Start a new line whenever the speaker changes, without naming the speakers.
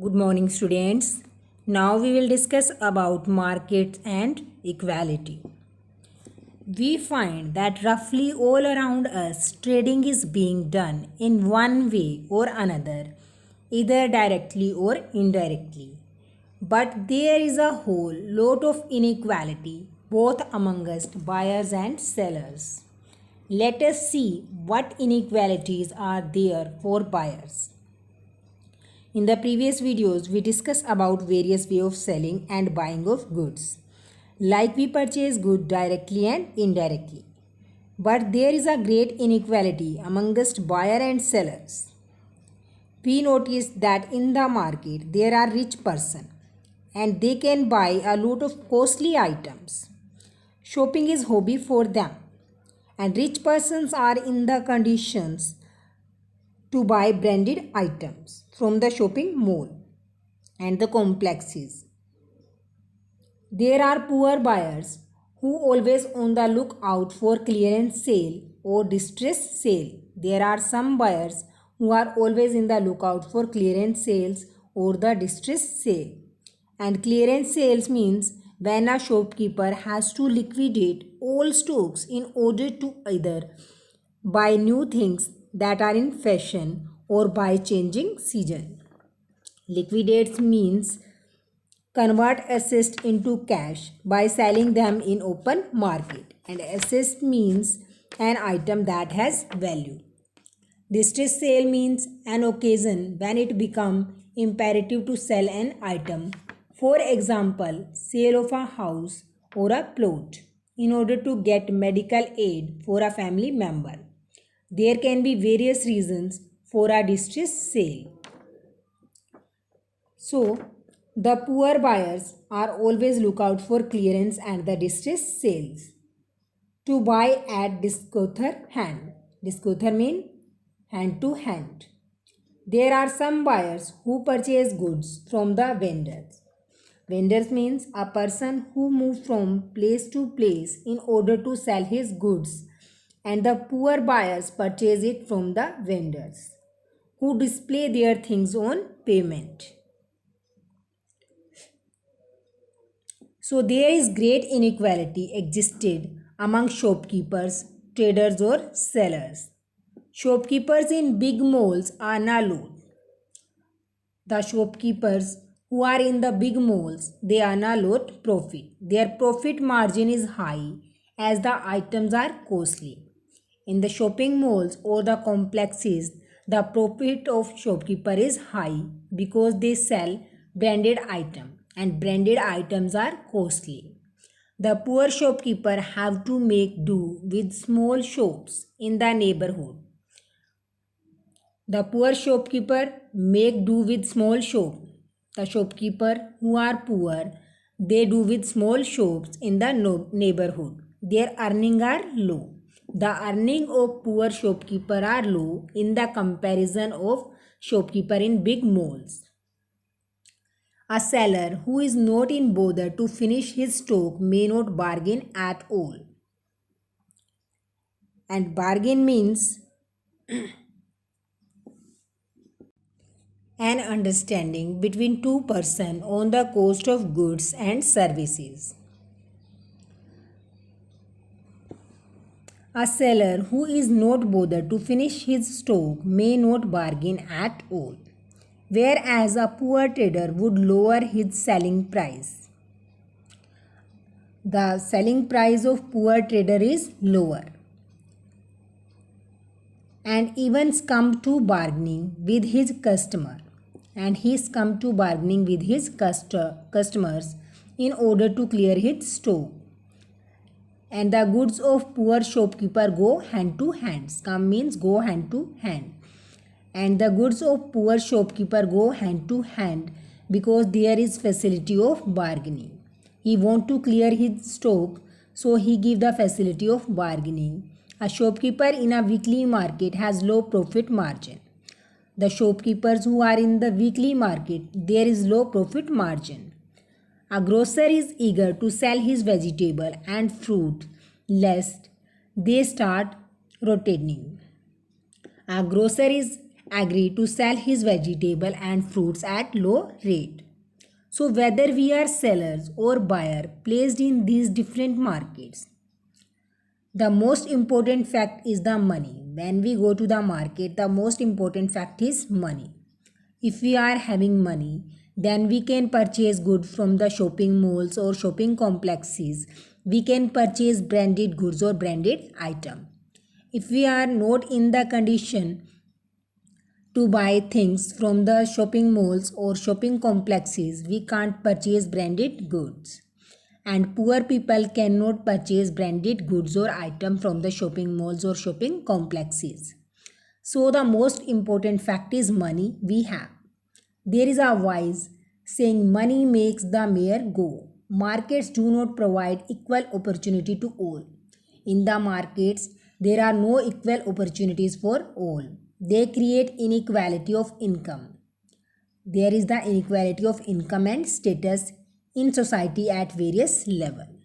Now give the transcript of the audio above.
Good morning, students. Now we will discuss about markets and equality. We find that roughly all around us trading is being done in one way or another, either directly or indirectly. But there is a whole lot of inequality both among us buyers and sellers. Let us see what inequalities are there for buyers. In the previous videos, we discussed about various way of selling and buying of goods. Like we purchase goods directly and indirectly. But there is a great inequality amongst buyer and sellers. We notice that in the market there are rich person and they can buy a lot of costly items. Shopping is hobby for them and rich persons are in the conditions to buy branded items from the shopping mall and the complexes. There are poor buyers who always on the lookout for clearance sale or distress sale. There are some buyers who are always in the lookout for clearance sales or the distress sale. And clearance sales means when a shopkeeper has to liquidate all stocks in order to either buy new things that are in fashion or by changing season. Liquidates means convert assets into cash by selling them in open market, and asset means an item that has value. Distress sale means an occasion when it becomes imperative to sell an item, for example sale of a house or a plot in order to get medical aid for a family member. There can be various reasons for a distress sale. So, the poor buyers are always look out for clearance and the distress sales. To buy at discounter hand. Discounter means hand to hand. There are some buyers who purchase goods from the vendors. Vendors means a person who moves from place to place in order to sell his goods, and the poor buyers purchase it from the vendors who display their things on payment. So there is great inequality existed among shopkeepers, traders or sellers. Shopkeepers in big malls are low. The shopkeepers who are in the big malls, they earn a lot profit. Their profit margin is high as the items are costly. In the shopping malls or the complexes, the profit of shopkeeper is high because they sell branded items and branded items are costly. The poor shopkeeper have to make do with small shops in the neighborhood. The poor shopkeeper make do with small shop. The shopkeeper who are poor, they do with small shops in the neighborhood. Their earning are low. The earning of poor shopkeeper are low in the comparison of shopkeeper in big malls. A seller who is not in bother to finish his stock may not bargain at all. And bargain means an understanding between two persons on the cost of goods and services. A seller who is not bothered to finish his stock may not bargain at all, whereas a poor trader would lower his selling price. The selling price of poor trader is lower and even come to bargaining with his customer, and he's come to bargaining with his customers in order to clear his stock. And the goods of poor shopkeeper go hand to hand. Come means go hand to hand. And the goods of poor shopkeeper go hand to hand because there is facility of bargaining. He want to clear his stock, so he give the facility of bargaining. A shopkeeper in a weekly market has low profit margin. The shopkeepers who are in the weekly market, there is low profit margin. A grocer is eager to sell his vegetable and fruit lest they start rotating. A grocer is agree to sell his vegetable and fruits at low rate. So whether we are sellers or buyer placed in these different markets, the most important fact is the money. When we go to the market, the most important fact is money. If we are having money, then we can purchase goods from the shopping malls or shopping complexes. We can purchase branded goods or branded item. If we are not in the condition to buy things from the shopping malls or shopping complexes, we can't purchase branded goods. And poor people cannot purchase branded goods or items from the shopping malls or shopping complexes. So the most important fact is money we have. There is a wise saying, money makes the mare go. Markets do not provide equal opportunity to all. In the markets, there are no equal opportunities for all. They create inequality of income. There is the inequality of income and status in society at various levels.